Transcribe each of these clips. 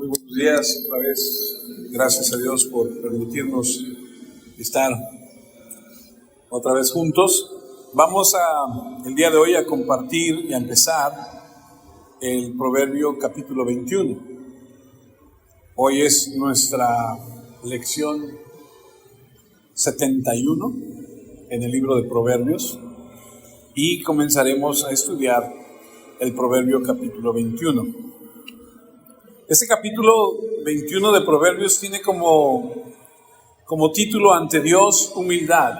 Muy buenos días otra vez. Gracias a Dios por permitirnos estar otra vez juntos. Vamos el día de hoy a compartir y a empezar el Proverbio capítulo 21. Hoy es nuestra lección 71 en el libro de Proverbios y comenzaremos a estudiar el Proverbio capítulo 21. Este capítulo 21 de Proverbios tiene como título ante Dios, humildad.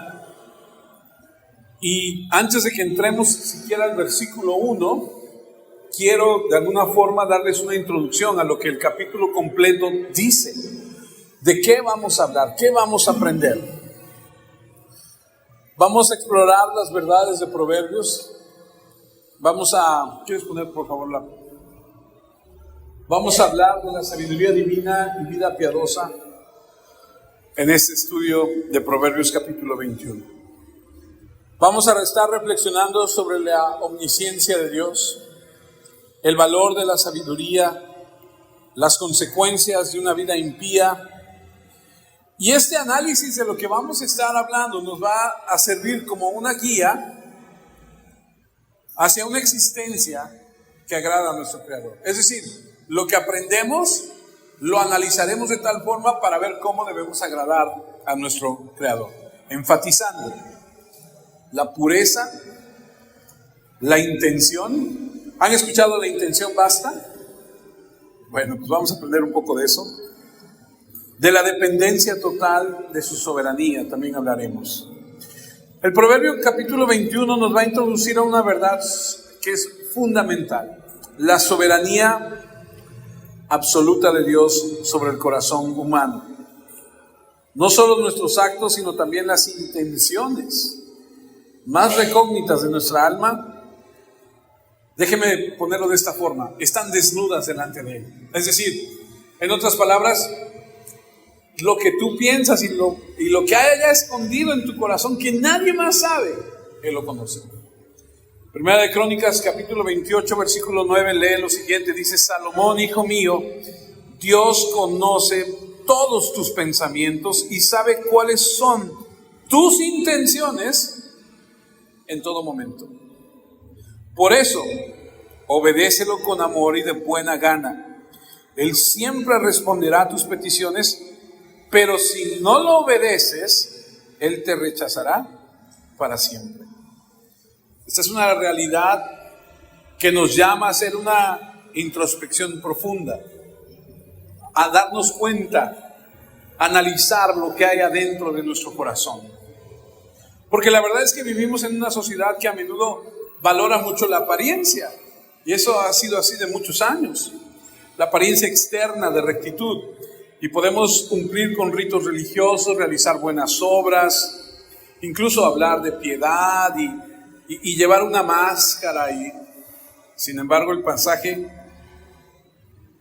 Y antes de que entremos siquiera al versículo 1, quiero de alguna forma darles una introducción a lo que el capítulo completo dice. ¿De qué vamos a hablar? ¿Qué vamos a aprender? Vamos a explorar las verdades de Proverbios. ¿Quieres poner por favor Vamos a hablar de la sabiduría divina y vida piadosa en este estudio de Proverbios capítulo 21. Vamos a estar reflexionando sobre la omnisciencia de Dios, el valor de la sabiduría, las consecuencias de una vida impía. Y este análisis de lo que vamos a estar hablando nos va a servir como una guía hacia una existencia que agrada a nuestro Creador. Es decir, lo que aprendemos lo analizaremos de tal forma para ver cómo debemos agradar a nuestro Creador, enfatizando la pureza, la intención. ¿Han escuchado la intención basta? Bueno, pues vamos a aprender un poco de eso. De la dependencia total de su soberanía también hablaremos. El Proverbio capítulo 21 nos va a introducir a una verdad que es fundamental: la soberanía absoluta de Dios sobre el corazón humano. No solo nuestros actos, sino también las intenciones más recógnitas de nuestra alma, déjeme ponerlo de esta forma, están desnudas delante de Él. Es decir, en otras palabras, lo que tú piensas y lo que hay allá escondido en tu corazón, que nadie más sabe, Él lo conoce. Primera de Crónicas, capítulo 28, versículo 9, lee lo siguiente, dice: Salomón, hijo mío, Dios conoce todos tus pensamientos y sabe cuáles son tus intenciones en todo momento. Por eso, obedécelo con amor y de buena gana. Él siempre responderá a tus peticiones, pero si no lo obedeces, Él te rechazará para siempre. Esta es una realidad que nos llama a hacer una introspección profunda, a darnos cuenta, a analizar lo que hay adentro de nuestro corazón. Porque la verdad es que vivimos en una sociedad que a menudo valora mucho la apariencia, y eso ha sido así de muchos años. La apariencia externa de rectitud, y podemos cumplir con ritos religiosos, realizar buenas obras, incluso hablar de piedad y llevar una máscara, y sin embargo el pasaje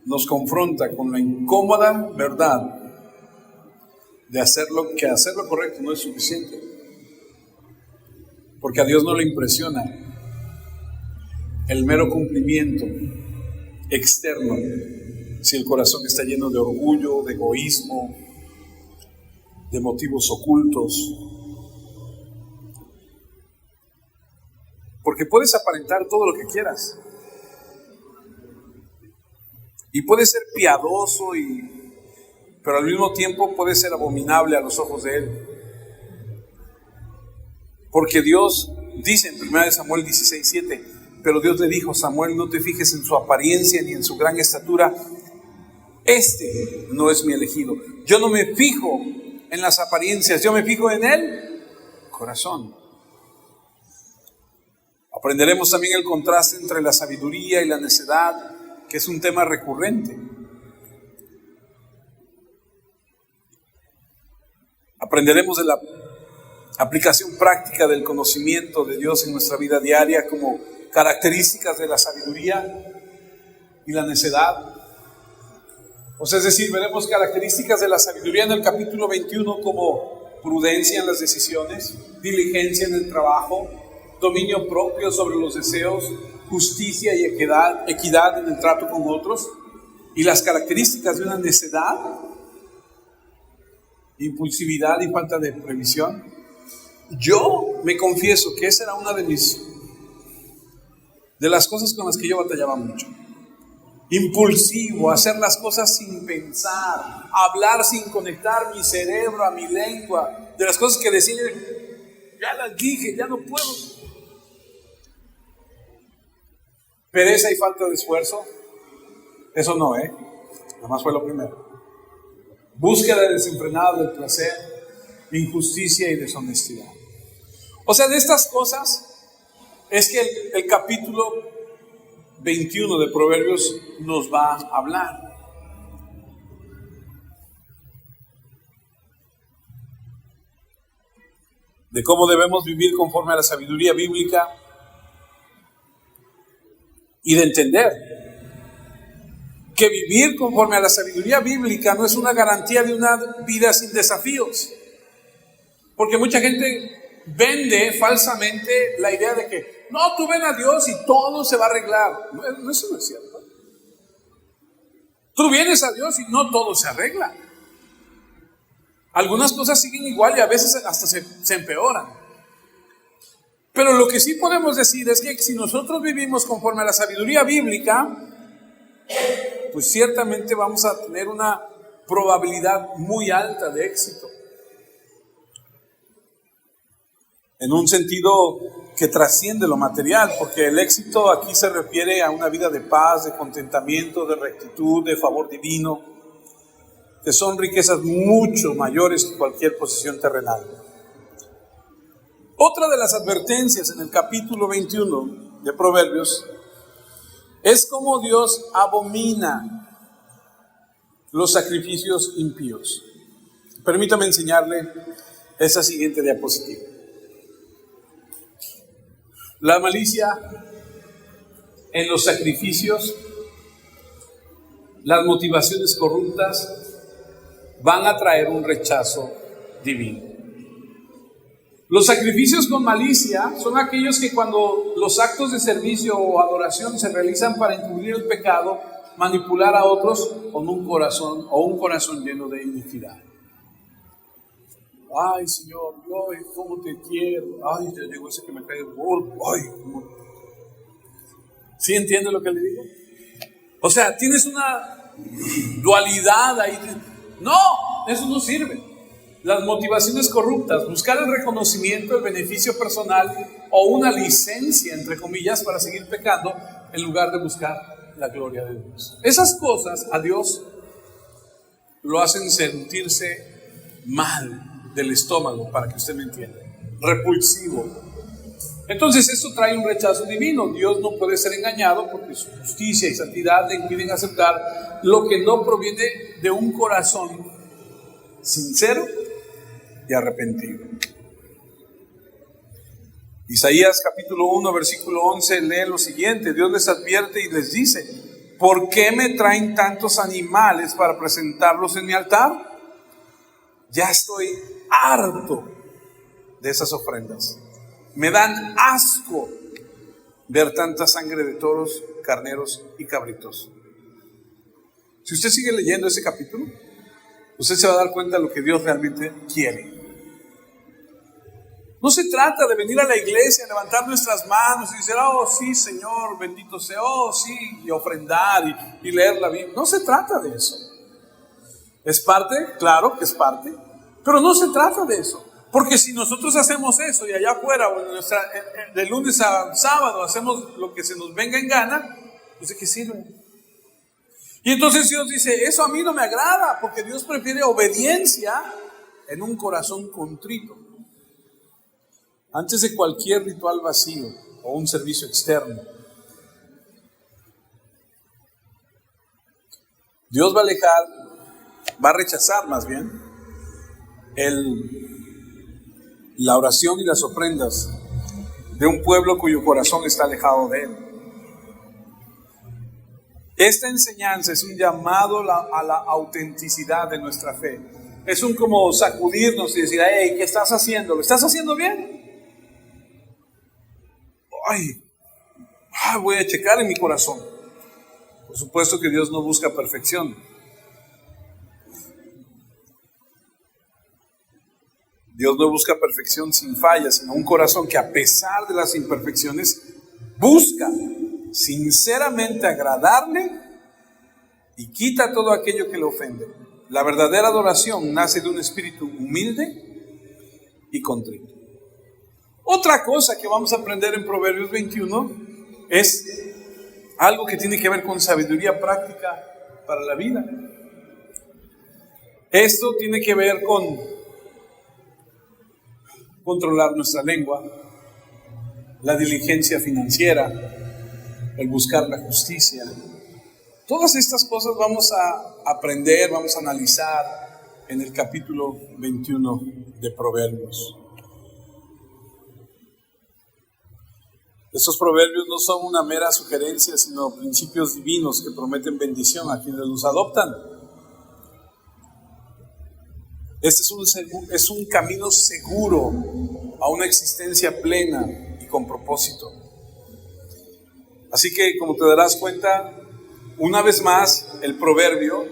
nos confronta con la incómoda verdad de hacer lo correcto no es suficiente, porque a Dios no le impresiona el mero cumplimiento externo si el corazón está lleno de orgullo, de egoísmo, de motivos ocultos. Porque puedes aparentar todo lo que quieras. Y puedes ser piadoso, pero al mismo tiempo puedes ser abominable a los ojos de Él. Porque Dios dice en 1 Samuel 16:7, pero Dios le dijo: Samuel, no te fijes en su apariencia ni en su gran estatura. Este no es mi elegido. Yo no me fijo en las apariencias, yo me fijo en el corazón. Aprenderemos también el contraste entre la sabiduría y la necedad, que es un tema recurrente. Aprenderemos de la aplicación práctica del conocimiento de Dios en nuestra vida diaria como características de la sabiduría y la necedad. Es decir, veremos características de la sabiduría en el capítulo 21 como prudencia en las decisiones, diligencia en el trabajo, dominio propio sobre los deseos, justicia y equidad en el trato con otros, y las características de una necedad, impulsividad y falta de previsión. Yo me confieso que esa era una de las cosas con las que yo batallaba mucho. Impulsivo, hacer las cosas sin pensar, hablar sin conectar mi cerebro a mi lengua, de las cosas que decía, ya las dije, ya no puedo. Pereza y falta de esfuerzo, eso no, nada más fue lo primero. Búsqueda desenfrenada del placer, injusticia y deshonestidad. O sea, de estas cosas es que el capítulo 21 de Proverbios nos va a hablar. De cómo debemos vivir conforme a la sabiduría bíblica y de entender que vivir conforme a la sabiduría bíblica no es una garantía de una vida sin desafíos. Porque mucha gente vende falsamente la idea de que no, tú ven a Dios y todo se va a arreglar. No, eso no es cierto. Tú vienes a Dios y no todo se arregla. Algunas cosas siguen igual y a veces hasta se empeoran. Pero lo que sí podemos decir es que si nosotros vivimos conforme a la sabiduría bíblica, pues ciertamente vamos a tener una probabilidad muy alta de éxito. En un sentido que trasciende lo material, porque el éxito aquí se refiere a una vida de paz, de contentamiento, de rectitud, de favor divino, que son riquezas mucho mayores que cualquier posesión terrenal. Otra de las advertencias en el capítulo 21 de Proverbios es cómo Dios abomina los sacrificios impíos. Permítame enseñarle esa siguiente diapositiva. La malicia en los sacrificios, las motivaciones corruptas van a traer un rechazo divino. Los sacrificios con malicia son aquellos que cuando los actos de servicio o adoración se realizan para encubrir el pecado, manipular a otros con un corazón lleno de iniquidad. Ay, Señor, ay, cómo te quiero. Ay, ya llegó ese que me cae gordo. Ay, cómo. ¿Sí entiende lo que le digo? O sea, tienes una dualidad ahí. No, eso no sirve. Las motivaciones corruptas, buscar el reconocimiento, el beneficio personal o una licencia, entre comillas, para seguir pecando en lugar de buscar la gloria de Dios. Esas cosas a Dios lo hacen sentirse mal del estómago, para que usted me entienda, repulsivo. Entonces eso trae un rechazo divino. Dios no puede ser engañado porque su justicia y santidad le impiden aceptar lo que no proviene de un corazón sincero y arrepentido. Isaías capítulo 1 versículo 11 lee lo siguiente: Dios les advierte y les dice: ¿por qué me traen tantos animales para presentarlos en mi altar? Ya estoy harto de esas ofrendas. Me dan asco ver tanta sangre de toros, carneros y cabritos. Si usted sigue leyendo ese capítulo, usted se va a dar cuenta de lo que Dios realmente quiere. No se trata de venir a la iglesia, levantar nuestras manos y decir, oh sí Señor, bendito sea, oh sí, y ofrendar y leer la Biblia. No se trata de eso. Es parte, claro que es parte, pero no se trata de eso. Porque si nosotros hacemos eso y allá afuera, de lunes a sábado, hacemos lo que se nos venga en gana, pues ¿de qué sirve? Y entonces Dios dice, eso a mí no me agrada, porque Dios prefiere obediencia en un corazón contrito. Antes de cualquier ritual vacío o un servicio externo. Dios va a rechazar más bien la oración y las ofrendas de un pueblo cuyo corazón está alejado de Él. Esta enseñanza es un llamado a la autenticidad de nuestra fe. Es un como sacudirnos y decir, hey, ¿qué estás haciendo? ¿Lo estás haciendo bien? Voy a checar en mi corazón. Por supuesto que Dios no busca perfección. Dios no busca perfección sin fallas, sino un corazón que a pesar de las imperfecciones busca sinceramente agradarle y quita todo aquello que le ofende. La verdadera adoración nace de un espíritu humilde y contrito. Otra cosa que vamos a aprender en Proverbios 21 es algo que tiene que ver con sabiduría práctica para la vida. Esto tiene que ver con controlar nuestra lengua, la diligencia financiera, el buscar la justicia. Todas estas cosas vamos a aprender, vamos a analizar en el capítulo 21 de Proverbios. Estos proverbios no son una mera sugerencia, sino principios divinos que prometen bendición a quienes los adoptan. Este es un camino seguro a una existencia plena y con propósito. Así que, como te darás cuenta, una vez más, el proverbio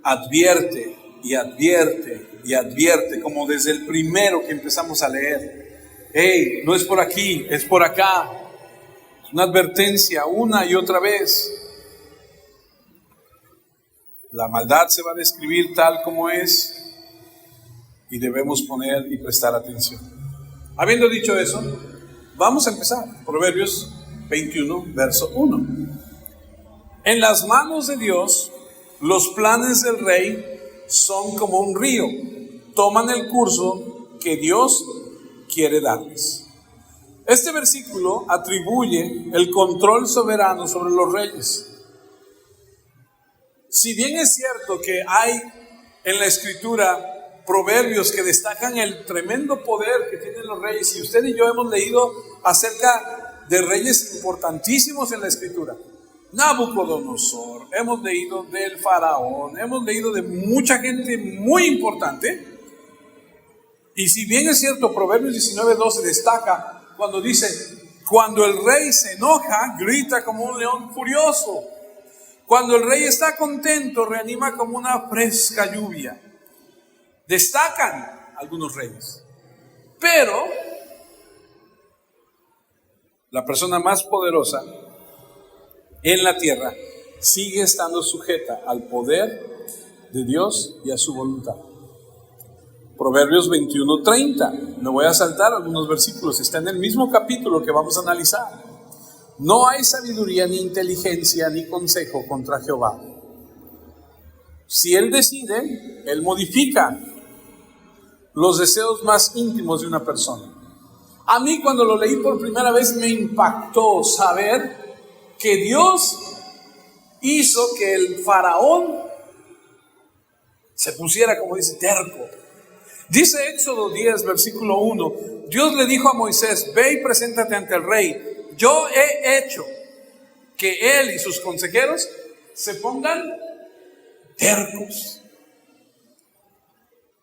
advierte y advierte y advierte, como desde el primero que empezamos a leer. Hey, no es por aquí, es por acá. Es una advertencia una y otra vez. La maldad se va a describir tal como es y debemos poner y prestar atención. Habiendo dicho eso, vamos a empezar. Proverbios 21, verso 1. En las manos de Dios, los planes del rey son como un río. Toman el curso que Dios quiere darles. Este versículo atribuye el control soberano sobre los reyes. Si bien es cierto que hay en la escritura proverbios que destacan el tremendo poder que tienen los reyes, y usted y yo hemos leído acerca de reyes importantísimos en la escritura. Nabucodonosor, hemos leído del faraón, hemos leído de mucha gente muy importante. Y si bien es cierto, Proverbios 19:12 destaca cuando dice: cuando el rey se enoja, grita como un león furioso. Cuando el rey está contento, reanima como una fresca lluvia. Destacan algunos reyes. Pero la persona más poderosa en la tierra sigue estando sujeta al poder de Dios y a su voluntad. Proverbios 21:30. Me voy a saltar algunos versículos. Está en el mismo capítulo que vamos a analizar. No hay sabiduría, ni inteligencia, ni consejo contra Jehová. Si Él decide, Él modifica los deseos más íntimos de una persona. A mí, cuando lo leí por primera vez, me impactó saber que Dios hizo que el faraón se pusiera, como dice, terco. Dice Éxodo 10, versículo 1, Dios le dijo a Moisés: ve y preséntate ante el rey. Yo he hecho que él y sus consejeros se pongan tercos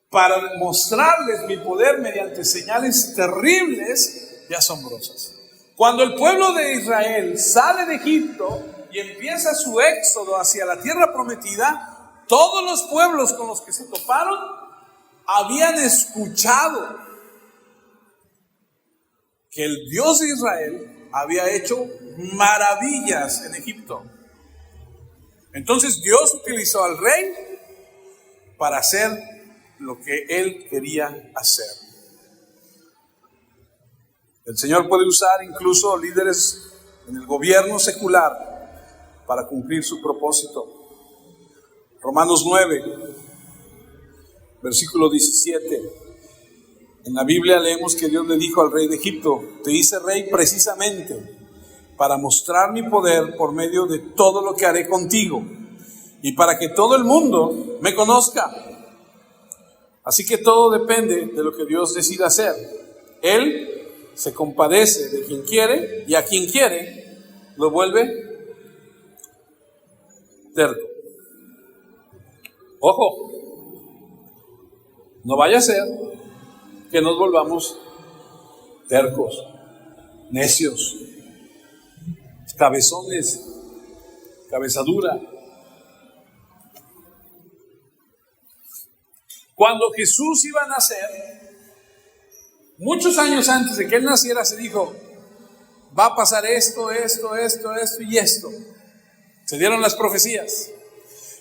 para mostrarles mi poder mediante señales terribles y asombrosas. Cuando el pueblo de Israel sale de Egipto y empieza su éxodo hacia la tierra prometida, todos los pueblos con los que se toparon habían escuchado que el Dios de Israel había hecho maravillas en Egipto. Entonces Dios utilizó al rey para hacer lo que él quería hacer. El Señor puede usar incluso líderes en el gobierno secular para cumplir su propósito. Romanos 9, versículo 17. En la Biblia leemos que Dios le dijo al rey de Egipto: te hice rey precisamente para mostrar mi poder por medio de todo lo que haré contigo y para que todo el mundo me conozca. Así que todo depende de lo que Dios decida hacer. Él se compadece de quien quiere y a quien quiere lo vuelve terco. Ojo, no vaya a ser que nos volvamos tercos, necios, cabezones cabeza dura. Cuando Jesús iba a nacer, muchos años antes de que Él naciera, se dijo, va a pasar esto y esto. Se dieron las profecías.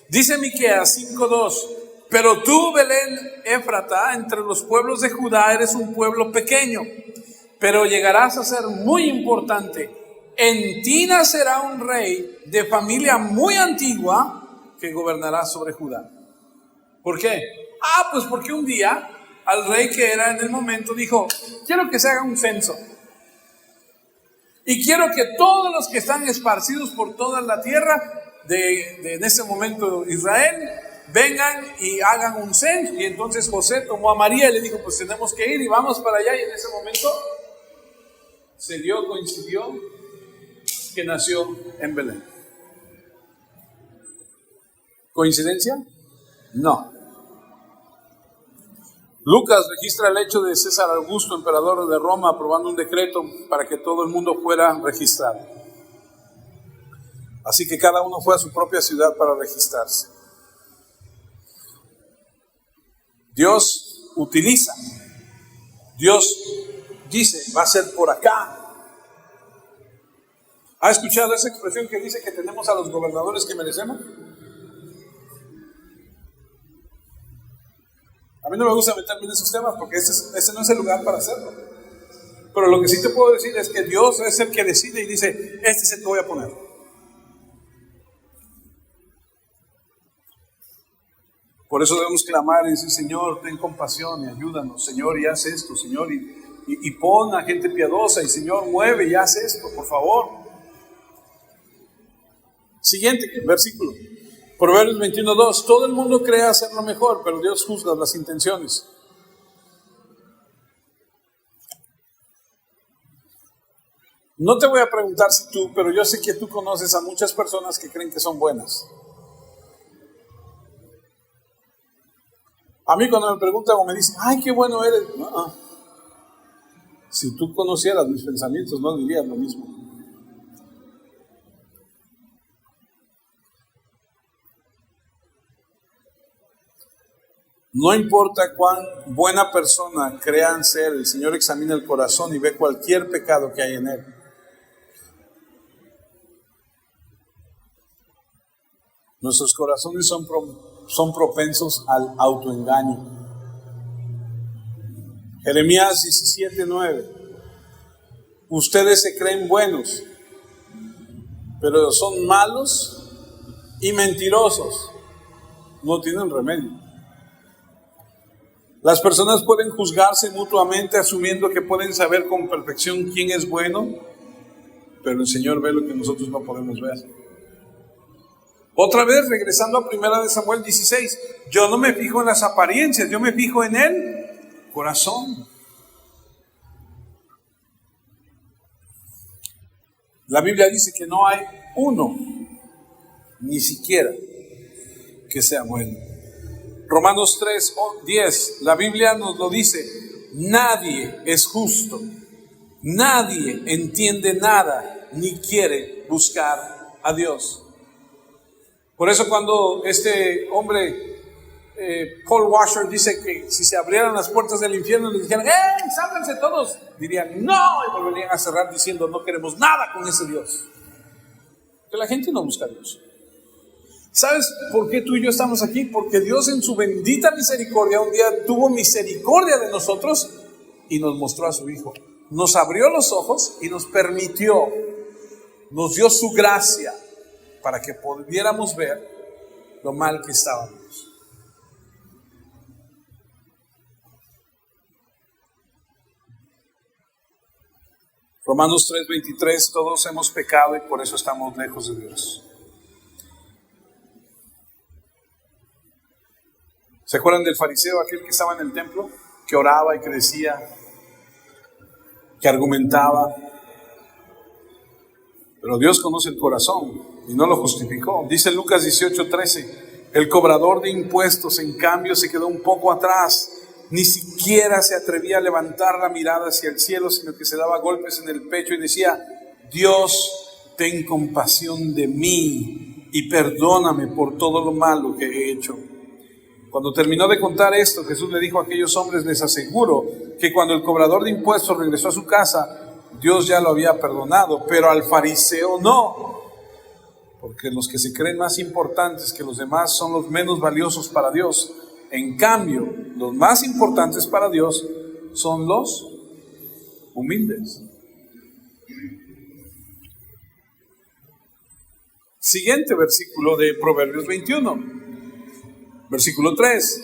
Dice Miqueas 5:2, pero tú, Belén Éfrata, entre los pueblos de Judá eres un pueblo pequeño, pero llegarás a ser muy importante. En ti nacerá un rey de familia muy antigua que gobernará sobre Judá. ¿Por qué? Pues porque un día al rey que era en el momento dijo, quiero que se haga un censo. Y quiero que todos los que están esparcidos por toda la tierra de en ese momento Israel, vengan y hagan un censo. Y entonces José tomó a María y le dijo, pues tenemos que ir y vamos para allá. Y en ese momento coincidió que nació en Belén. ¿Coincidencia? No. Lucas registra el hecho de César Augusto, emperador de Roma, aprobando un decreto para que todo el mundo fuera registrado. Así que cada uno fue a su propia ciudad para registrarse. Dios utiliza. Dios dice, va a ser por acá. ¿Ha escuchado esa expresión que dice que tenemos a los gobernadores que merecemos? A mí no me gusta meterme en esos temas porque ese no es el lugar para hacerlo. Pero lo que sí te puedo decir es que Dios es el que decide y dice, este es el que voy a poner. Por eso debemos clamar y decir, Señor, ten compasión y ayúdanos, Señor, y haz esto, Señor, y pon a gente piadosa, y Señor, mueve y haz esto, por favor. Siguiente versículo, Proverbios 21:2, todo el mundo cree hacer lo mejor, pero Dios juzga las intenciones. No te voy a preguntar si tú, pero yo sé que tú conoces a muchas personas que creen que son buenas. A mí cuando me preguntan o me dicen, ay, qué bueno eres. No. Si tú conocieras mis pensamientos, no dirías lo mismo. No importa cuán buena persona crean ser, el Señor examina el corazón y ve cualquier pecado que hay en él. Nuestros corazones son propensos al autoengaño. Jeremías 17:9. Ustedes se creen buenos, pero son malos y mentirosos. No tienen remedio. Las personas pueden juzgarse mutuamente asumiendo que pueden saber con perfección quién es bueno, pero el Señor ve lo que nosotros no podemos ver. Otra vez, regresando a 1 Samuel 16, yo no me fijo en las apariencias, yo me fijo en el corazón. La Biblia dice que no hay uno, ni siquiera, que sea bueno. Romanos 3:10, la Biblia nos lo dice, nadie es justo, nadie entiende nada, ni quiere buscar a Dios. Por eso cuando este hombre, Paul Washer, dice que si se abrieran las puertas del infierno y les dijeran, sálganse todos, dirían no, y volverían a cerrar diciendo no queremos nada con ese Dios. Que la gente no busca a Dios. ¿Sabes por qué tú y yo estamos aquí? Porque Dios en su bendita misericordia un día tuvo misericordia de nosotros y nos mostró a su Hijo. Nos abrió los ojos y nos permitió, nos dio su gracia para que pudiéramos ver lo mal que estábamos. Romanos 3:23, todos hemos pecado y por eso estamos lejos de Dios. ¿Se acuerdan del fariseo, aquel que estaba en el templo? Que oraba y que decía, que argumentaba. Pero Dios conoce el corazón y no lo justificó. Dice Lucas 18:13, el cobrador de impuestos en cambio se quedó un poco atrás, ni siquiera se atrevía a levantar la mirada hacia el cielo, sino que se daba golpes en el pecho y decía, Dios, ten compasión de mí, y perdóname por todo lo malo que he hecho. Cuando terminó de contar esto, Jesús le dijo a aquellos hombres: les aseguro que cuando el cobrador de impuestos regresó a su casa, Dios ya lo había perdonado, pero al fariseo no. Porque los que se creen más importantes que los demás son los menos valiosos para Dios. En cambio, los más importantes para Dios son los humildes. Siguiente versículo de Proverbios 21. Versículo 3.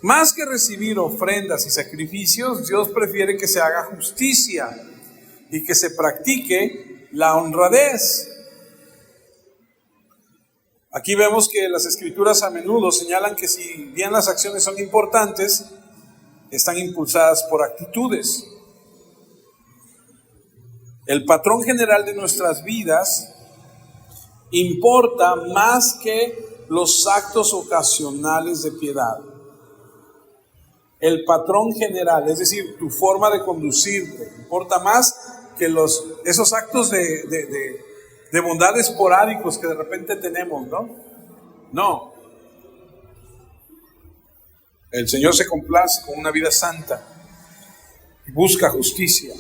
Más que recibir ofrendas y sacrificios, Dios prefiere que se haga justicia y que se practique la honradez. Aquí vemos que las Escrituras a menudo señalan que si bien las acciones son importantes, están impulsadas por actitudes. El patrón general de nuestras vidas importa más que los actos ocasionales de piedad. El patrón general, es decir, tu forma de conducirte, importa más que esos actos de bondad esporádicos que de repente tenemos, ¿no? No. El Señor se complace con una vida santa y busca justicia.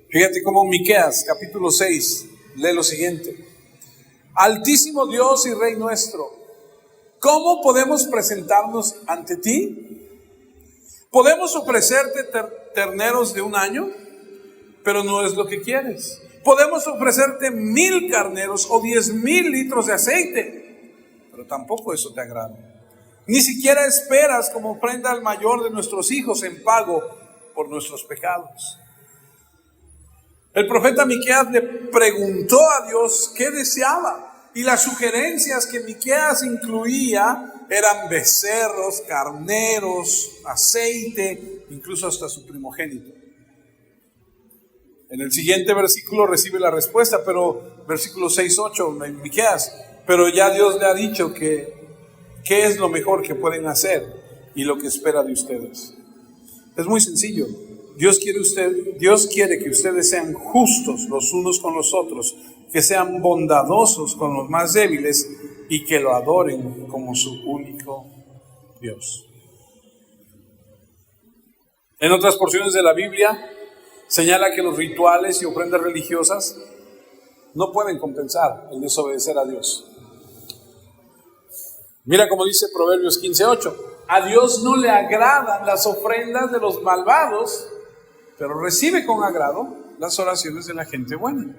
Fíjate cómo Miqueas, capítulo 6, lee lo siguiente: Altísimo Dios y Rey nuestro, ¿cómo podemos presentarnos ante ti? Podemos ofrecerte terneros de un año, pero no es lo que quieres. Podemos ofrecerte 1000 carneros o 10,000 litros de aceite, pero tampoco eso te agrada. Ni siquiera esperas como ofrenda al mayor de nuestros hijos en pago por nuestros pecados. El profeta Miqueas le preguntó a Dios qué deseaba, y las sugerencias que Miqueas incluía eran becerros, carneros, aceite, incluso hasta su primogénito. En el siguiente versículo recibe la respuesta, pero versículo 6-8 de Miqueas: pero ya Dios le ha dicho que qué es lo mejor que pueden hacer y lo que espera de ustedes. Es muy sencillo. Dios quiere que ustedes sean justos los unos con los otros, que sean bondadosos con los más débiles y que lo adoren como su único Dios. En otras porciones de la Biblia señala que los rituales y ofrendas religiosas no pueden compensar el desobedecer a Dios. Mira cómo dice Proverbios 15:8: a Dios no le agradan las ofrendas de los malvados, pero recibe con agrado las oraciones de la gente buena.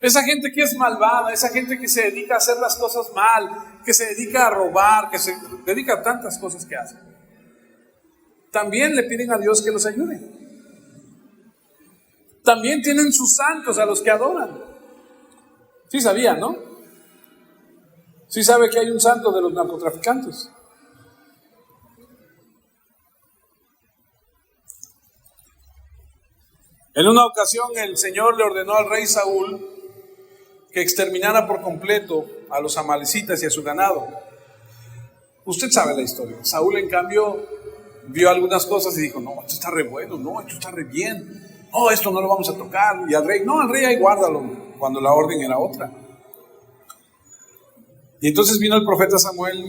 Esa gente que es malvada, esa gente que se dedica a hacer las cosas mal, que se dedica a robar, que se dedica a tantas cosas que hace, también le piden a Dios que los ayude. También tienen sus santos a los que adoran. Sí sabía, ¿no? Sí sabe que hay un santo de los narcotraficantes. En una ocasión el Señor le ordenó al rey Saúl que exterminara por completo a los amalecitas y a su ganado. Usted sabe la historia. Saúl, en cambio, vio algunas cosas y dijo: no, esto está re bueno, no, esto está re bien, no, esto no lo vamos a tocar. Y al rey: no, al rey ahí guárdalo, cuando la orden era otra. Y entonces vino el profeta Samuel,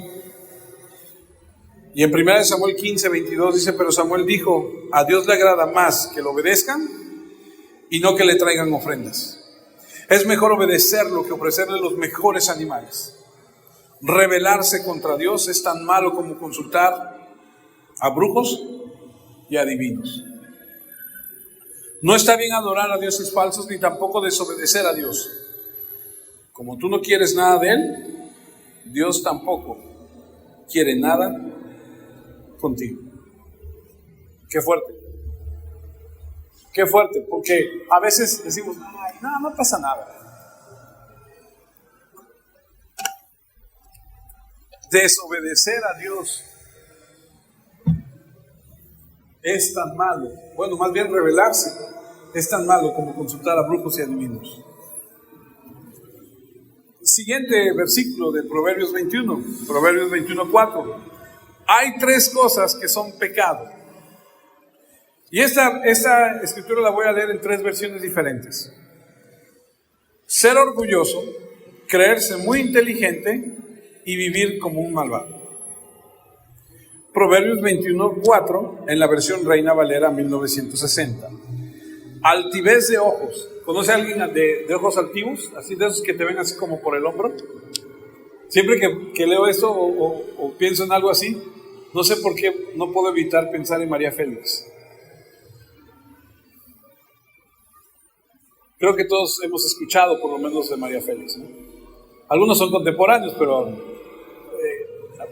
y en 1 Samuel 15:22 dice: pero Samuel dijo: a Dios le agrada más que lo obedezcan y no que le traigan ofrendas. Es mejor obedecerlo que ofrecerle los mejores animales. Rebelarse contra Dios es tan malo como consultar a brujos y adivinos. No está bien adorar a dioses falsos ni tampoco desobedecer a Dios. Como tú no quieres nada de Él, Dios tampoco quiere nada contigo. Qué fuerte. Qué fuerte, porque a veces decimos: ay, no pasa nada. Desobedecer a Dios es tan malo. Bueno, más bien rebelarse es tan malo como consultar a brujos y adivinos. Siguiente versículo de Proverbios 21, Proverbios 21:4. Hay 3 cosas que son pecado. Y esta escritura la voy a leer en 3 versiones diferentes. ser orgulloso, creerse muy inteligente y vivir como un malvado. Proverbios 21:4 en la versión Reina Valera 1960. Altivez de ojos. ¿Conoce a alguien de ojos altivos? Así de esos que te ven así como por el hombro. Siempre que leo esto o pienso en algo así, no sé por qué no puedo evitar pensar en María Félix. Creo que todos hemos escuchado por lo menos de María Félix, ¿no? Algunos son contemporáneos, pero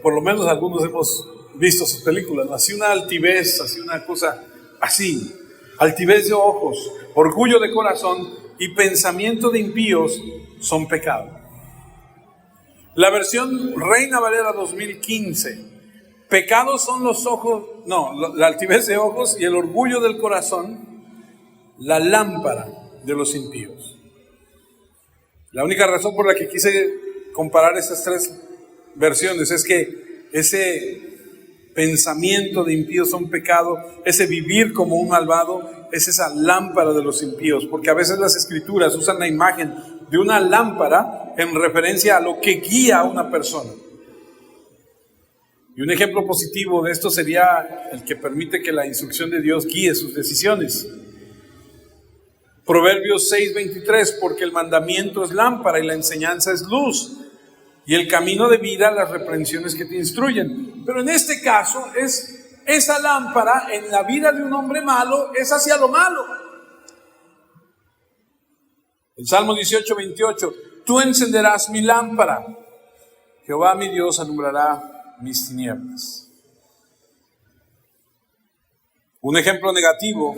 por lo menos algunos hemos visto sus películas, ¿no? Así una altivez, así una cosa así, altivez de ojos, orgullo de corazón y pensamiento de impíos son pecado. La versión Reina Valera 2015, pecados son los ojos, no, la altivez de ojos y el orgullo del corazón, la lámpara de los impíos. La única razón por la que quise comparar esas tres versiones es que ese pensamiento de impíos son pecado, ese vivir como un malvado es esa lámpara de los impíos, porque a veces las escrituras usan la imagen de una lámpara en referencia a lo que guía a una persona. Y un ejemplo positivo de esto sería el que permite que la instrucción de Dios guíe sus decisiones. Proverbios 6:23, porque el mandamiento es lámpara y la enseñanza es luz, y el camino de vida las reprensiones que te instruyen. Pero en este caso es esa lámpara en la vida de un hombre malo, es hacia lo malo. El Salmo 18:28, tú encenderás mi lámpara, Jehová mi Dios alumbrará mis tinieblas. Un ejemplo negativo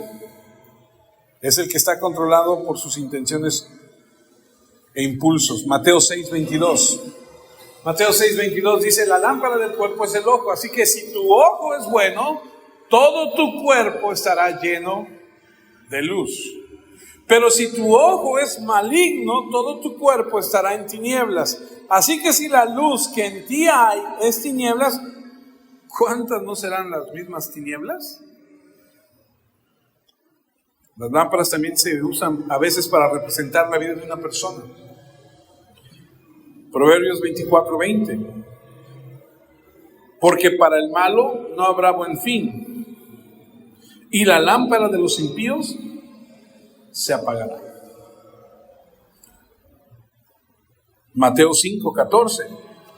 es el que está controlado por sus intenciones e impulsos. Mateo 6:22. Mateo 6:22 dice, la lámpara del cuerpo es el ojo, así que si tu ojo es bueno, todo tu cuerpo estará lleno de luz. Pero si tu ojo es maligno, todo tu cuerpo estará en tinieblas. Así que si la luz que en ti hay es tinieblas, ¿cuántas no serán las mismas tinieblas? Las lámparas también se usan a veces para representar la vida de una persona. Proverbios 24:20. Porque para el malo no habrá buen fin, y la lámpara de los impíos se apagará. Mateo 5:14.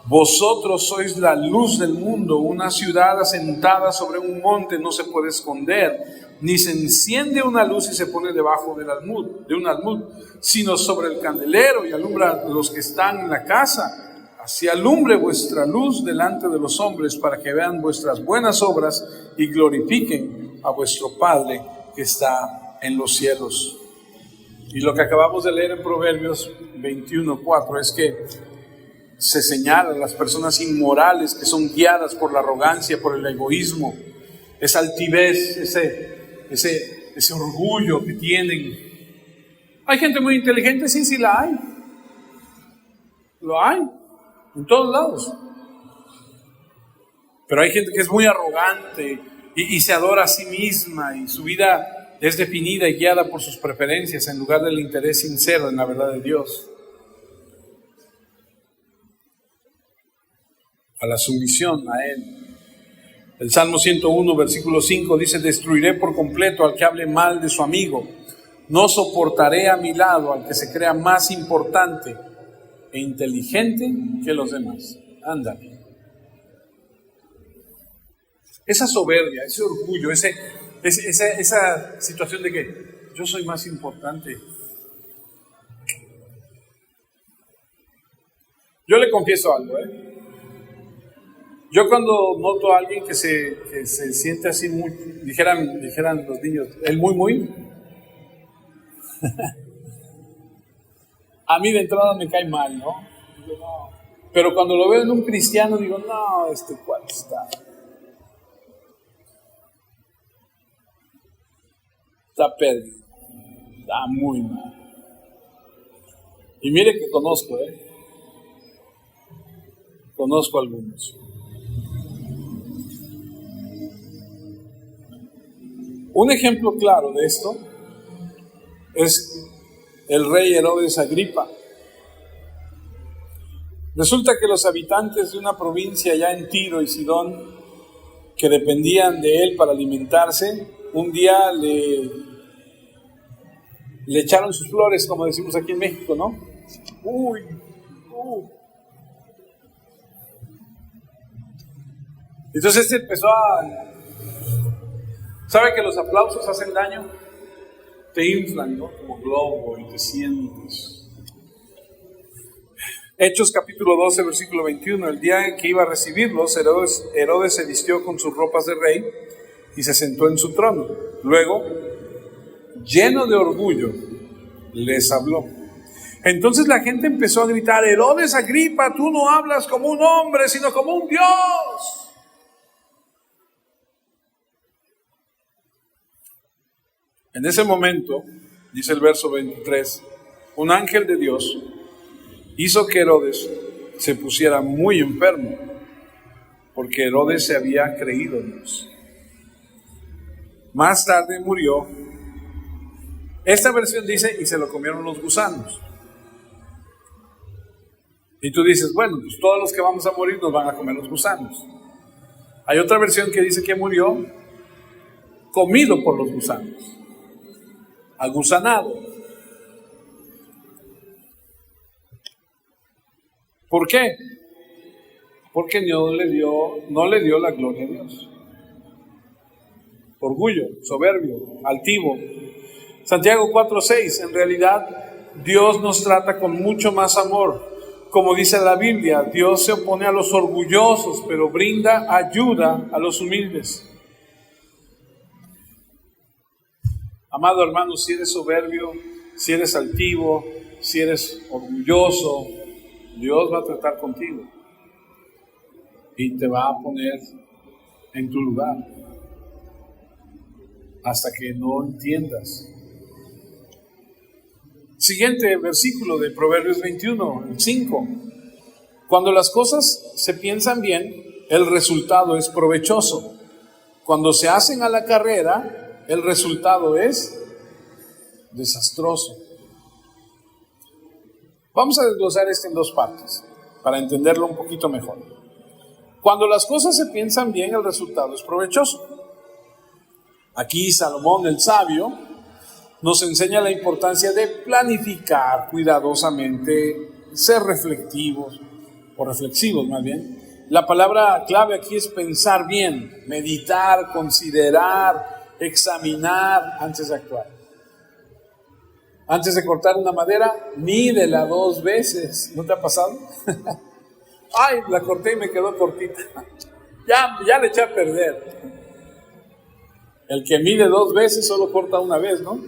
Vosotros sois la luz del mundo, una ciudad asentada sobre un monte no se puede esconder, ni se enciende una luz y se pone debajo de un almud, sino sobre el candelero y alumbra a los que están en la casa. Así alumbre vuestra luz delante de los hombres, para que vean vuestras buenas obras y glorifiquen a vuestro Padre que está en los cielos. Y lo que acabamos de leer en Proverbios 21:4 es que se señalan las personas inmorales que son guiadas por la arrogancia, por el egoísmo, esa altivez, ese orgullo que tienen. Hay gente muy inteligente, sí la hay. Lo hay, en todos lados. Pero hay gente que es muy arrogante y se adora a sí misma, y su vida es definida y guiada por sus preferencias en lugar del interés sincero en la verdad de Dios. A la sumisión a Él. El Salmo 101, versículo 5 dice, destruiré por completo al que hable mal de su amigo. No soportaré a mi lado al que se crea más importante e inteligente que los demás. Ándale. Esa soberbia, ese orgullo, esa situación de que yo soy más importante. Yo le confieso algo, Yo cuando noto a alguien que se siente así muy, dijeran los niños, el muy, a mí de entrada me cae mal, ¿no? Digo, no. Pero cuando lo veo en un cristiano digo, no, este cuate está perdido, está muy mal. Y mire que conozco, conozco algunos. Un ejemplo claro de esto es el rey Herodes Agripa. Resulta que los habitantes de una provincia allá en Tiro y Sidón, que dependían de él para alimentarse, un día le echaron sus flores, como decimos aquí en México, ¿no? Entonces empezó a... ¿Sabe que los aplausos hacen daño? Te inflan, ¿no? Como globo y te sientes. Hechos capítulo 12, versículo 21. El día en que iba a recibirlos, Herodes se vistió con sus ropas de rey y se sentó en su trono. Luego, lleno de orgullo, les habló. Entonces la gente empezó a gritar: Herodes Agripa, tú no hablas como un hombre, sino como un Dios. En ese momento, dice el verso 23, un ángel de Dios hizo que Herodes se pusiera muy enfermo, porque Herodes se había creído en Dios. Más tarde murió. Esta versión dice: y se lo comieron los gusanos. Y tú dices: bueno, pues todos los que vamos a morir nos van a comer los gusanos. Hay otra versión que dice que murió comido por los gusanos, agusanado. ¿Por qué? Porque no le dio la gloria a Dios. Orgullo, soberbio, altivo. Santiago 4:6, en realidad Dios nos trata con mucho más amor. Como dice la Biblia, Dios se opone a los orgullosos, pero brinda ayuda a los humildes. Amado hermano, si eres soberbio, si eres altivo, si eres orgulloso, Dios va a tratar contigo y te va a poner en tu lugar hasta que no entiendas. Siguiente versículo de Proverbios 21, el 5. Cuando las cosas se piensan bien, el resultado es provechoso. Cuando se hacen a la carrera, el resultado es desastroso. Vamos a desglosar esto en dos partes para entenderlo un poquito mejor. Cuando las cosas se piensan bien, el resultado es provechoso. Aquí Salomón el sabio nos enseña la importancia de planificar cuidadosamente, ser reflexivos más bien. La palabra clave aquí es pensar bien, meditar, considerar, examinar antes de actuar. Antes de cortar una madera, mídela 2 veces. ¿No te ha pasado? Ay, la corté y me quedó cortita. Ya le eché a perder. El que mide 2 veces solo corta una vez, ¿no?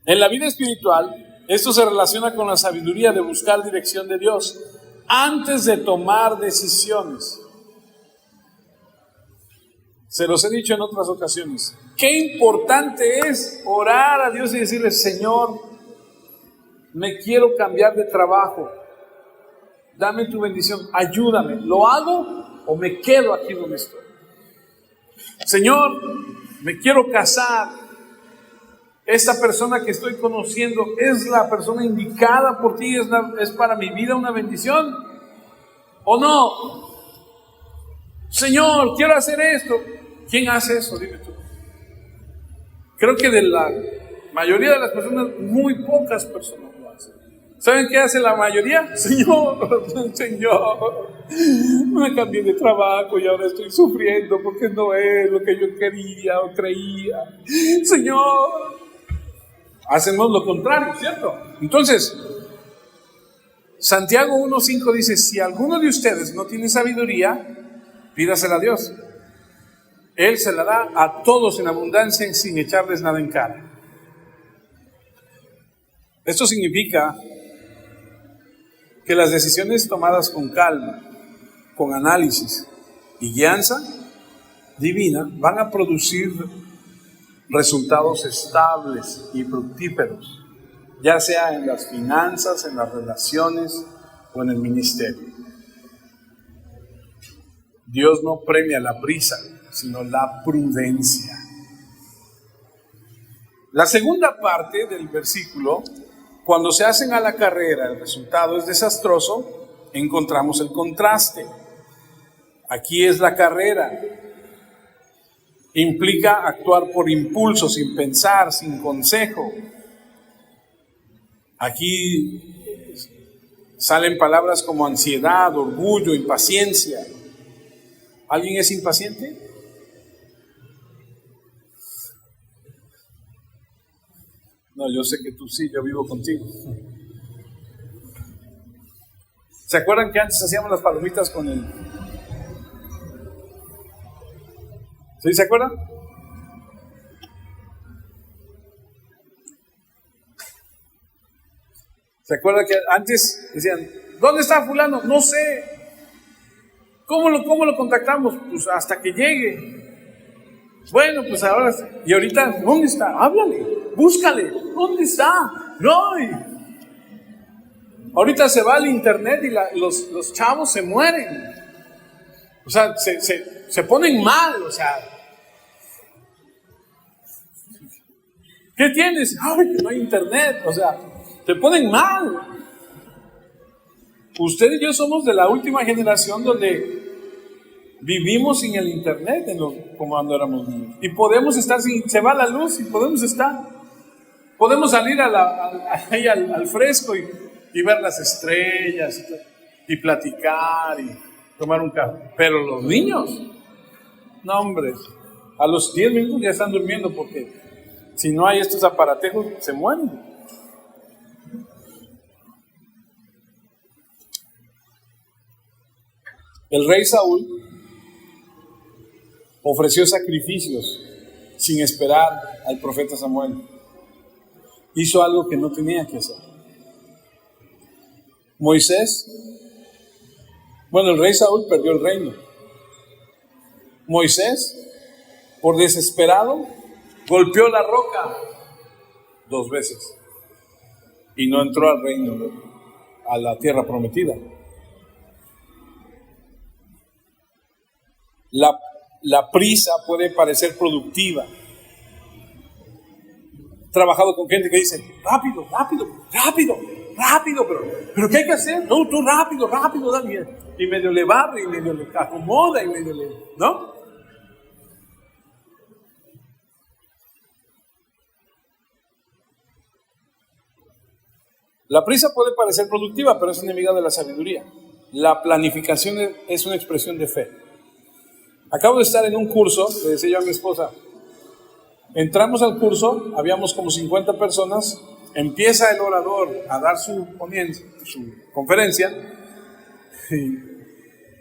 En la vida espiritual, esto se relaciona con la sabiduría de buscar dirección de Dios antes de tomar decisiones. Se los he dicho en otras ocasiones. Qué importante es orar a Dios y decirle: Señor, me quiero cambiar de trabajo. Dame tu bendición, ayúdame. ¿Lo hago o me quedo aquí donde estoy? Señor, me quiero casar. Esta persona que estoy conociendo es la persona indicada por ti, es para mi vida una bendición, ¿o no? Señor, quiero hacer esto. ¿Quién hace eso? Dime tú. Creo que de la mayoría de las personas, muy pocas personas lo hacen. ¿Saben qué hace la mayoría? Señor, me cambié de trabajo y ahora estoy sufriendo porque no es lo que yo quería o creía. Señor, hacemos lo contrario, ¿cierto? Entonces, Santiago 1:5 dice: si alguno de ustedes no tiene sabiduría, pídasela a Dios. Él se la da a todos en abundancia sin echarles nada en cara. Esto significa que las decisiones tomadas con calma, con análisis y guianza divina van a producir resultados estables y fructíferos, ya sea en las finanzas, en las relaciones o en el ministerio. Dios no premia la prisa, sino la prudencia. La segunda parte del versículo Cuando se hacen a la carrera, el resultado es desastroso, encontramos el contraste. Aquí es la carrera. Implica actuar por impulso, sin pensar, sin consejo. Aquí salen palabras como ansiedad, orgullo, impaciencia. ¿Alguien es impaciente? No, yo sé que tú sí, yo vivo contigo. ¿Se acuerdan que antes hacíamos las palomitas con el... ¿Sí se acuerdan? ¿Se acuerdan que antes decían, ¿dónde está fulano? No sé. ¿Cómo lo contactamos? Pues hasta que llegue. Bueno, pues ahora, y ahorita, ¿dónde está? Háblale, búscale, ¿dónde está? No. Ahorita se va al internet y los chavos se mueren. O sea, se ponen mal, o sea. ¿Qué tienes? Ay, que no hay internet, o sea, se ponen mal. Usted y yo somos de la última generación donde vivimos sin el internet como cuando éramos niños. Y podemos estar se va la luz y podemos salir ahí al fresco y ver las estrellas y platicar y tomar un café. Pero los niños, no hombre, a los 10 minutos ya están durmiendo porque si no hay estos aparatejos se mueren. El rey Saúl ofreció sacrificios sin esperar al profeta Samuel. Hizo algo que no tenía que hacer. El rey Saúl perdió el reino. Moisés, por desesperado, golpeó la roca 2 veces y no entró al reino, a la tierra prometida. La prisa puede parecer productiva. He trabajado con gente que dice, rápido, pero ¿qué hay que hacer? No, tú rápido, dale. Y medio le barre, y medio le acomoda, y medio le... ¿no? La prisa puede parecer productiva, pero es enemiga de la sabiduría. La planificación es una expresión de fe. Acabo de estar en un curso, le decía yo a mi esposa, entramos al curso, habíamos como 50 personas, empieza el orador a dar su conferencia, y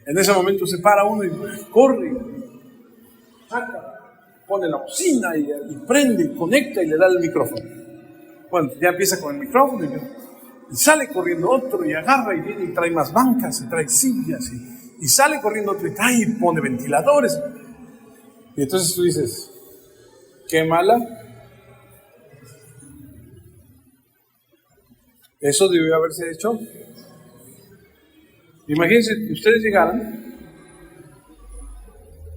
en ese momento se para uno y corre, saca, pone la bocina y prende, y conecta y le da el micrófono. Bueno, ya empieza con el micrófono y sale corriendo otro y agarra y viene y trae más bancas y trae sillas y sale corriendo otro y trae y pone ventiladores. Y entonces tú dices, qué mala. Eso debió haberse hecho. Imagínense que ustedes llegaran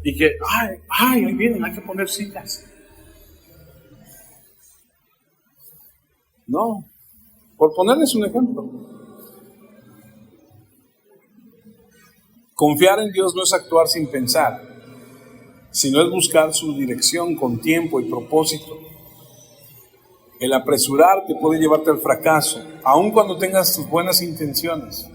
y que, ahí vienen, hay que poner sillas. No, por ponerles un ejemplo. Confiar en Dios no es actuar sin pensar, sino es buscar su dirección con tiempo y propósito. El apresurarte puede llevarte al fracaso, aun cuando tengas tus buenas intenciones.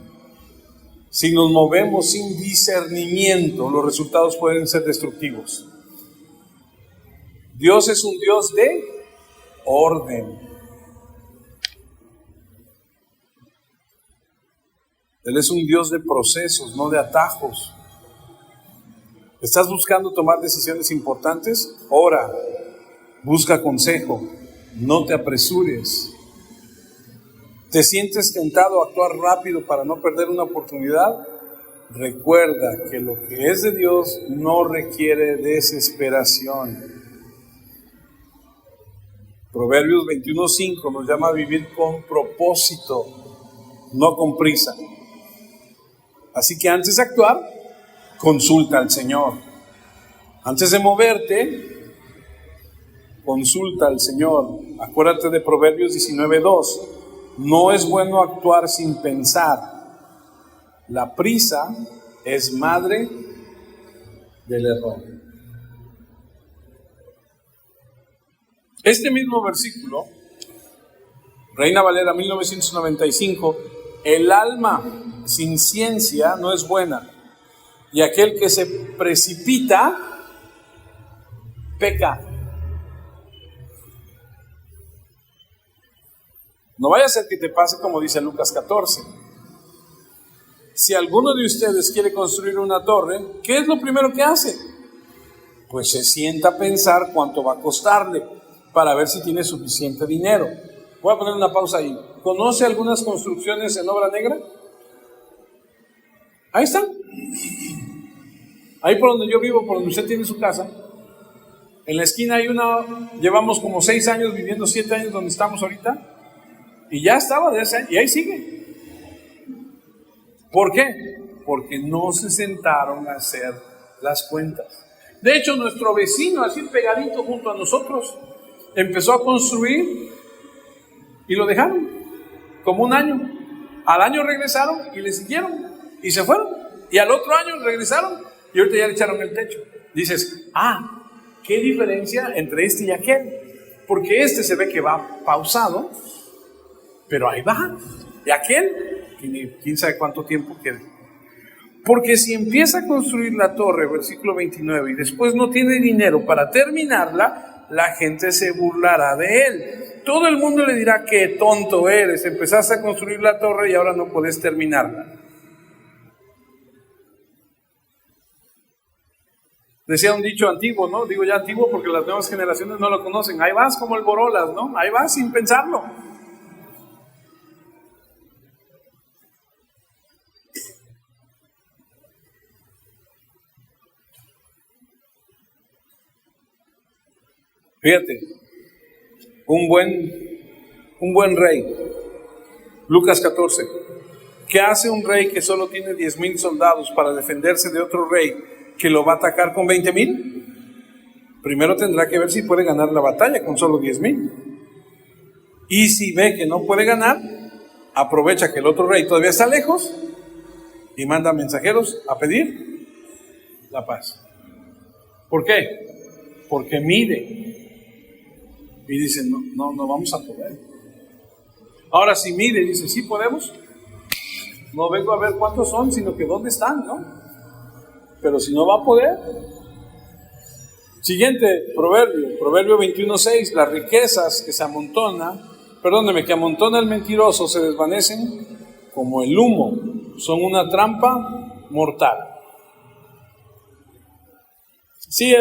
Si nos movemos sin discernimiento, los resultados pueden ser destructivos. Dios es un Dios de orden. Él es un Dios de procesos, no de atajos. ¿Estás buscando tomar decisiones importantes? Ora, busca consejo, no te apresures. ¿Te sientes tentado a actuar rápido para no perder una oportunidad? Recuerda que lo que es de Dios no requiere desesperación. Proverbios 21:5 nos llama a vivir con propósito, no con prisa. Así que antes de actuar, consulta al Señor. Antes de moverte, consulta al Señor. Acuérdate de Proverbios 19:2. No es bueno actuar sin pensar. La prisa es madre del error. Este mismo versículo, Reina Valera 1995, el alma sin ciencia no es buena, y aquel que se precipita, peca. No vaya a ser que te pase como dice Lucas 14. Si alguno de ustedes quiere construir una torre, ¿qué es lo primero que hace? Pues se sienta a pensar cuánto va a costarle para ver si tiene suficiente dinero. Voy a poner una pausa ahí. ¿Conoce algunas construcciones en obra negra? Ahí están. Ahí por donde yo vivo, por donde usted tiene su casa, en la esquina hay una, llevamos como 6 años viviendo, 7 años donde estamos ahorita, y ya estaba de ese año, y ahí sigue. ¿Por qué? Porque no se sentaron a hacer las cuentas. De hecho, nuestro vecino, así pegadito junto a nosotros, empezó a construir y lo dejaron como un año. Al año regresaron y le siguieron y se fueron. Y al otro año regresaron y ahorita ya le echaron el techo. Dices, ¿qué diferencia entre este y aquel? Porque este se ve que va pausado, pero ahí va. Y aquel tiene quién sabe cuánto tiempo queda. Porque si empieza a construir la torre, versículo 29, y después no tiene dinero para terminarla, la gente se burlará de él. Todo el mundo le dirá, qué tonto eres, empezaste a construir la torre y ahora no puedes terminarla. Decía un dicho antiguo, ¿no? Digo ya antiguo porque las nuevas generaciones no lo conocen. Ahí vas como el Borolas, ¿no? Ahí vas sin pensarlo. Fíjate, un buen rey. Lucas 14. ¿Qué hace un rey que solo tiene 10,000 soldados para defenderse de otro rey que lo va a atacar con 20,000? Primero tendrá que ver si puede ganar la batalla con solo 10,000. Y si ve que no puede ganar, aprovecha que el otro rey todavía está lejos y manda mensajeros a pedir la paz. ¿Por qué? Porque mide. Y dice, no vamos a poder. Ahora si mide, dice, sí podemos. No vengo a ver cuántos son, sino que dónde están, ¿no? Pero si no va a poder. Siguiente proverbio 21:6, las riquezas que que amontona el mentiroso se desvanecen como el humo, son una trampa mortal. Sí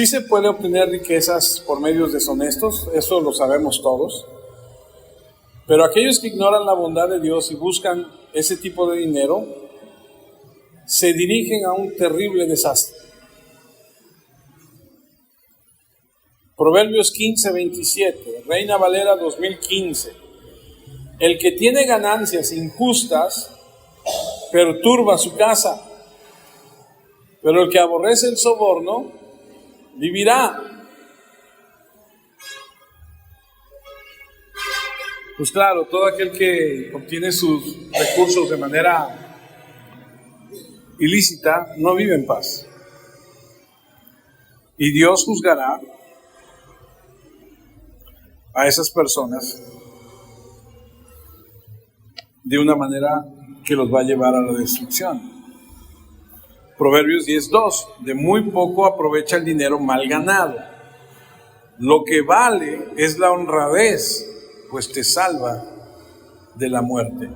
se puede obtener riquezas por medios deshonestos, eso lo sabemos todos, pero aquellos que ignoran la bondad de Dios y buscan ese tipo de dinero, se dirigen a un terrible desastre. Proverbios 15:27, Reina Valera 2015. El que tiene ganancias injustas perturba su casa, pero el que aborrece el soborno vivirá. Pues claro, todo aquel que obtiene sus recursos de manera ilícita no vive en paz. Y Dios juzgará a esas personas de una manera que los va a llevar a la destrucción. Proverbios 10:2, de muy poco aprovecha el dinero mal ganado. Lo que vale es la honradez, pues te salva de la muerte.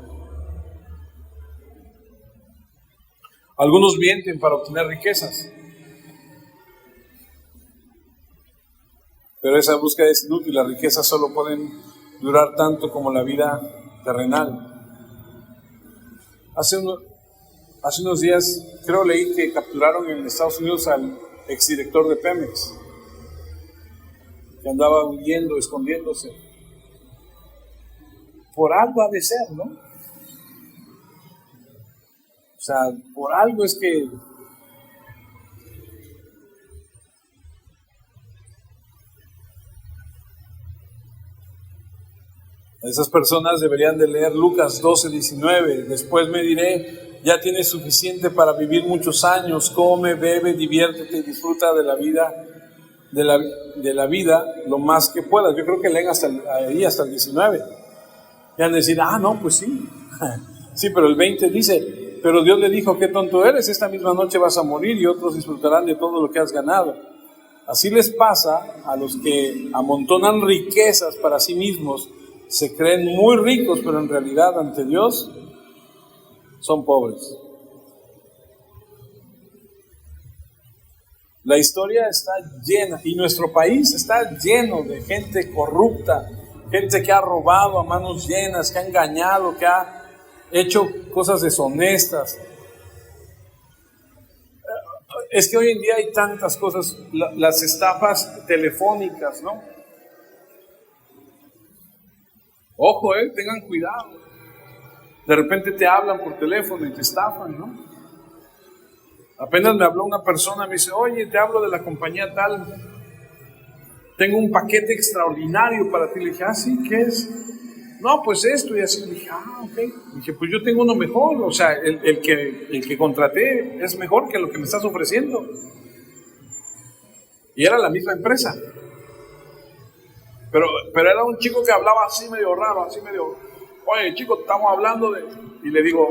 Algunos mienten para obtener riquezas, pero esa búsqueda es inútil. Las riquezas solo pueden durar tanto como la vida terrenal. Hace unos días, creo leí que capturaron en Estados Unidos al exdirector de Pemex, que andaba huyendo, escondiéndose. Por algo ha de ser, ¿no? O sea, por algo es que Esas personas deberían de leer Lucas 12:19. Después me diré, ya tienes suficiente para vivir muchos años, come, bebe, diviértete y disfruta de la vida, de la vida lo más que puedas. Yo creo que leen hasta el 19. Y van a decir, no, pues sí. Sí, pero el 20 dice, pero Dios le dijo, qué tonto eres, esta misma noche vas a morir y otros disfrutarán de todo lo que has ganado. Así les pasa a los que amontonan riquezas para sí mismos, se creen muy ricos, pero en realidad ante Dios son pobres. La historia está llena, y nuestro país está lleno de gente corrupta, gente que ha robado a manos llenas, que ha engañado, que ha hecho cosas deshonestas. Es que hoy en día hay tantas cosas, las estafas telefónicas, ¿no? Ojo, tengan cuidado. De repente te hablan por teléfono y te estafan, ¿no? Apenas me habló una persona, me dice, oye, te hablo de la compañía tal, tengo un paquete extraordinario para ti. Le dije, sí, ¿qué es? No, pues esto y así. Le dije, ok. Le dije, pues yo tengo uno mejor, o sea, el que contraté es mejor que lo que me estás ofreciendo. Y era la misma empresa. Pero era un chico que hablaba así medio raro, así medio, oye chico, estamos hablando de, y le digo,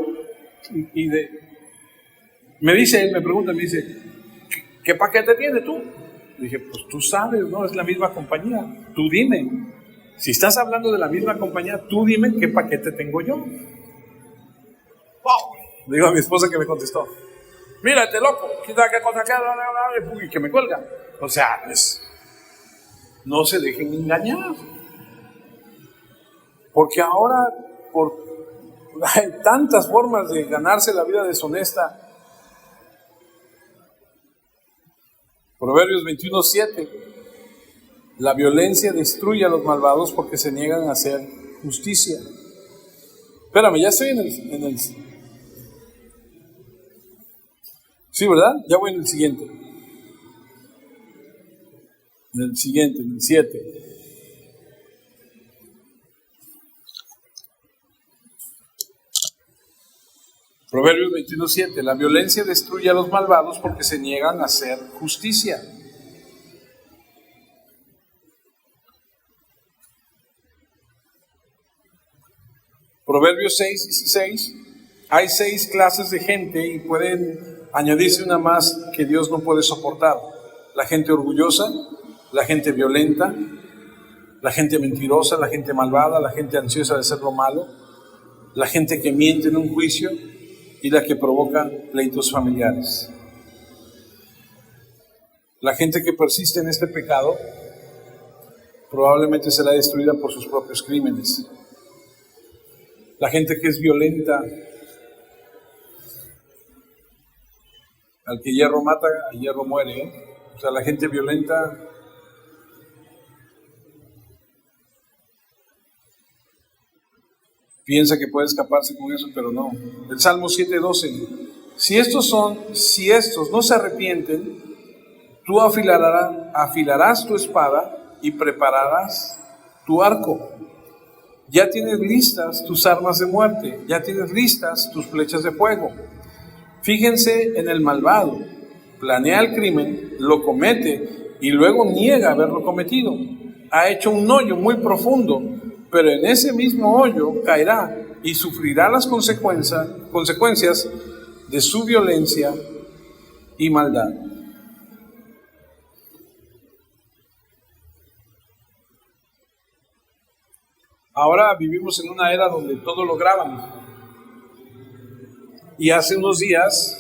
me dice, él me pregunta, me dice, ¿qué paquete tienes tú? Le dije, pues tú sabes, ¿no? Es la misma compañía, tú dime, si estás hablando de la misma compañía, tú dime qué paquete tengo yo. ¡Wow! Le digo a mi esposa que me contestó, mírate loco, quita qué cosa y que me cuelga. O sea, no se dejen engañar, porque ahora hay tantas formas de ganarse la vida deshonesta. Proverbios 21:7, la violencia destruye a los malvados porque se niegan a hacer justicia. Espérame, ya estoy en el sí, ¿verdad? Ya voy en el siguiente. En el 7. Proverbios 21:7, la violencia destruye a los malvados porque se niegan a hacer justicia. Proverbios 6:16, hay 6 clases de gente y pueden añadirse una más que Dios no puede soportar. La gente orgullosa, la gente violenta, la gente mentirosa, la gente malvada, la gente ansiosa de hacer lo malo, la gente que miente en un juicio y la que provoca pleitos familiares. La gente que persiste en este pecado probablemente será destruida por sus propios crímenes. La gente que es violenta, al que hierro mata, a hierro muere, ¿eh? O sea, la gente violenta piensa que puede escaparse con eso, pero no. El Salmo 7:12, si estos no se arrepienten, tú afilarás tu espada y prepararás tu arco. Ya tienes listas tus armas de muerte, ya tienes listas tus flechas de fuego. Fíjense en el malvado, planea el crimen, lo comete y luego niega haberlo cometido. Ha hecho un hoyo muy profundo, pero en ese mismo hoyo caerá y sufrirá las consecuencias de su violencia y maldad. Ahora vivimos en una era donde todo lo graban. Y hace unos días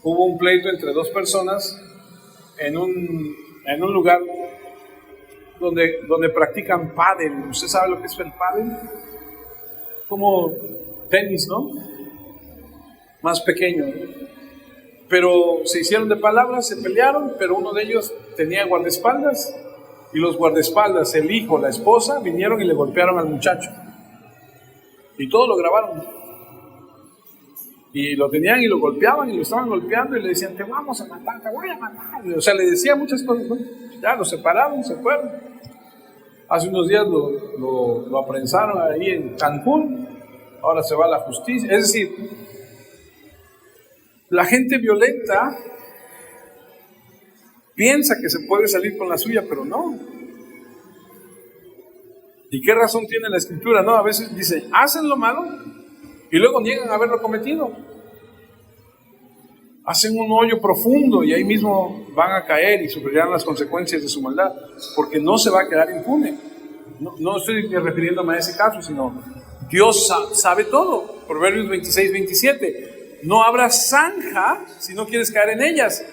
hubo un pleito entre 2 personas en un lugar donde practican pádel. ¿Usted sabe lo que es el pádel? Como tenis, ¿no? Más pequeño, ¿no? Pero se hicieron de palabras, se pelearon, pero uno de ellos tenía guardaespaldas y los guardaespaldas, el hijo, la esposa, vinieron y le golpearon al muchacho. Y todo lo grabaron. Y lo tenían y lo golpeaban y lo estaban golpeando y le decían, te vamos a matar, te voy a matar. O sea, le decía muchas cosas, ¿no? Ya lo separaron, se fueron. Hace unos días lo apresaron ahí en Cancún, ahora se va a la justicia. Es decir, la gente violenta piensa que se puede salir con la suya, pero no. ¿Y qué razón tiene la Escritura? No, a veces dice, hacen lo malo y luego niegan haberlo cometido. Hacen un hoyo profundo y ahí mismo van a caer y sufrirán las consecuencias de su maldad, porque no se va a quedar impune. No estoy refiriéndome a ese caso, sino Dios sabe todo. Proverbios 26, 27. No abras zanja si no quieres caer en ellas,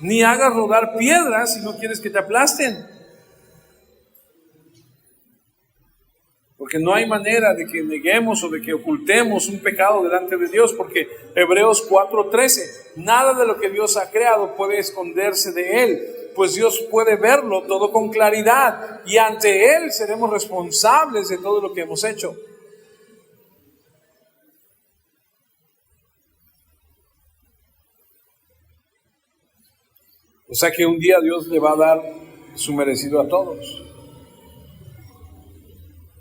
ni hagas rodar piedras si no quieres que te aplasten. Porque no hay manera de que neguemos o de que ocultemos un pecado delante de Dios, porque Hebreos 4:13, nada de lo que Dios ha creado puede esconderse de Él, pues Dios puede verlo todo con claridad y ante Él seremos responsables de todo lo que hemos hecho. O sea que un día Dios le va a dar su merecido a todos.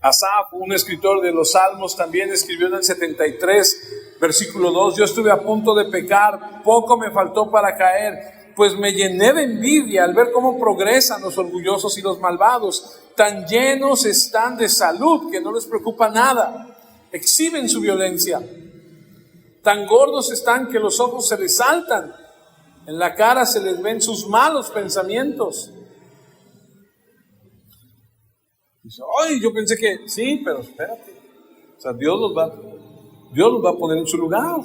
Asaf, un escritor de los Salmos, también escribió en el 73, versículo 2, yo estuve a punto de pecar, poco me faltó para caer, pues me llené de envidia al ver cómo progresan los orgullosos y los malvados, tan llenos están de salud que no les preocupa nada, exhiben su violencia, tan gordos están que los ojos se les saltan, en la cara se les ven sus malos pensamientos. Dice, ay, yo pensé que sí, pero espérate. O sea, Dios los va a poner en su lugar.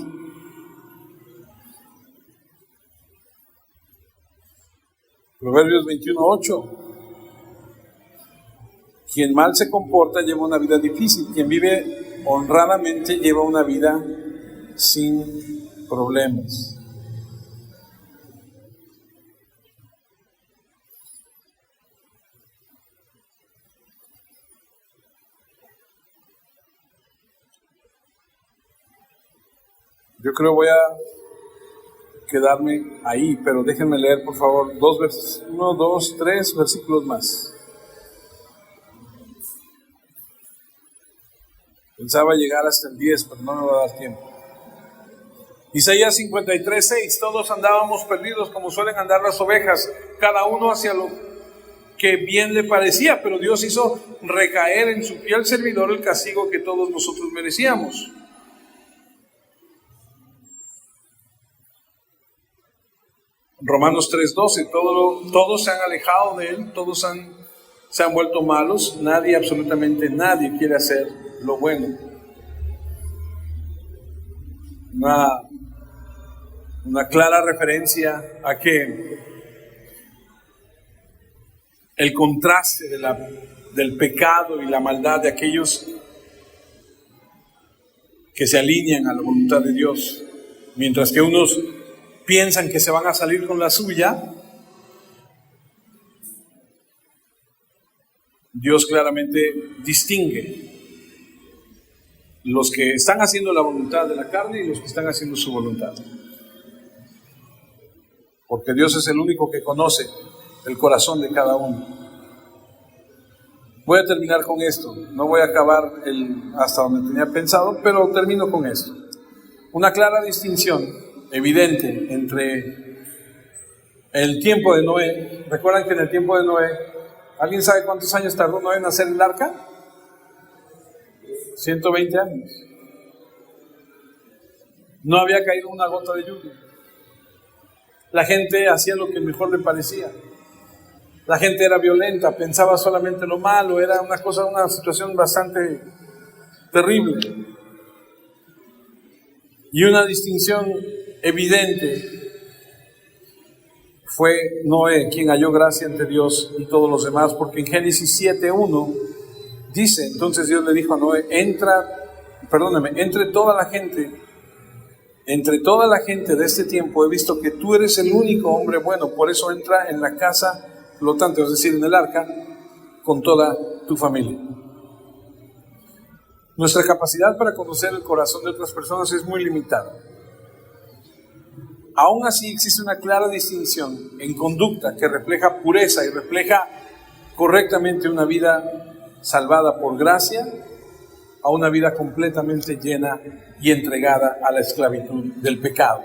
Proverbios 21:8. Quien mal se comporta lleva una vida difícil. Quien vive honradamente lleva una vida sin problemas. Yo creo voy a quedarme ahí, pero déjenme leer por favor 1, 2, 3 versículos más. Pensaba llegar hasta el 10, pero no me va a dar tiempo. Isaías 53:6, todos andábamos perdidos como suelen andar las ovejas, cada uno hacia lo que bien le parecía, pero Dios hizo recaer en su fiel servidor el castigo que todos nosotros merecíamos. Romanos 3:12, todos se han alejado de Él, todos se han vuelto malos, nadie, absolutamente nadie quiere hacer lo bueno. Una clara referencia a que el contraste del pecado y la maldad de aquellos que se alinean a la voluntad de Dios, mientras que unos piensan que se van a salir con la suya, Dios claramente distingue los que están haciendo la voluntad de la carne y los que están haciendo su voluntad. Porque Dios es el único que conoce el corazón de cada uno. Voy a terminar con esto. No voy a acabar hasta donde tenía pensado, pero termino con esto. Una clara distinción evidente entre el tiempo de Noé. ¿Recuerdan que en el tiempo de Noé, alguien sabe cuántos años tardó Noé en hacer el arca? 120 años. No había caído una gota de lluvia. La gente hacía lo que mejor le parecía. La gente era violenta, pensaba solamente lo malo, era una situación bastante terrible. Y una distinción evidente fue Noé, quien halló gracia ante Dios y todos los demás, porque en Génesis 7:1 dice, entonces Dios le dijo a Noé, entre toda la gente de este tiempo he visto que tú eres el único hombre bueno, por eso entra en la casa flotante, es decir, en el arca, con toda tu familia. Nuestra capacidad para conocer el corazón de otras personas es muy limitada. Aún así existe una clara distinción en conducta que refleja pureza y refleja correctamente una vida salvada por gracia, a una vida completamente llena y entregada a la esclavitud del pecado.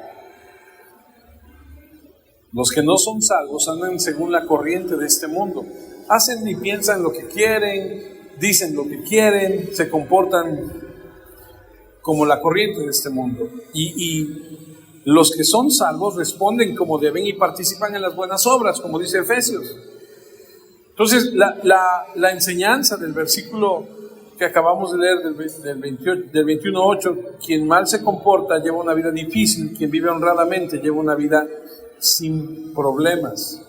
Los que no son salvos andan según la corriente de este mundo. Hacen y piensan lo que quieren, dicen lo que quieren, se comportan como la corriente de este mundo. Y los que son salvos responden como deben y participan en las buenas obras, como dice Efesios. Entonces, la enseñanza del versículo que acabamos de leer del 21:8, quien mal se comporta lleva una vida difícil, quien vive honradamente lleva una vida sin problemas.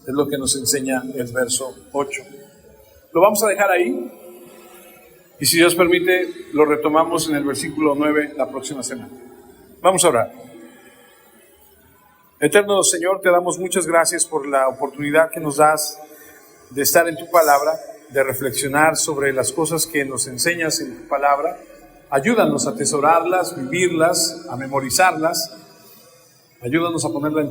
Es lo que nos enseña el verso 8. Lo vamos a dejar ahí y si Dios permite lo retomamos en el versículo 9 la próxima semana. Vamos a orar. Eterno Señor, te damos muchas gracias por la oportunidad que nos das de estar en tu palabra, de reflexionar sobre las cosas que nos enseñas en tu palabra. Ayúdanos a atesorarlas, vivirlas, a memorizarlas. Ayúdanos a ponerla en práctica.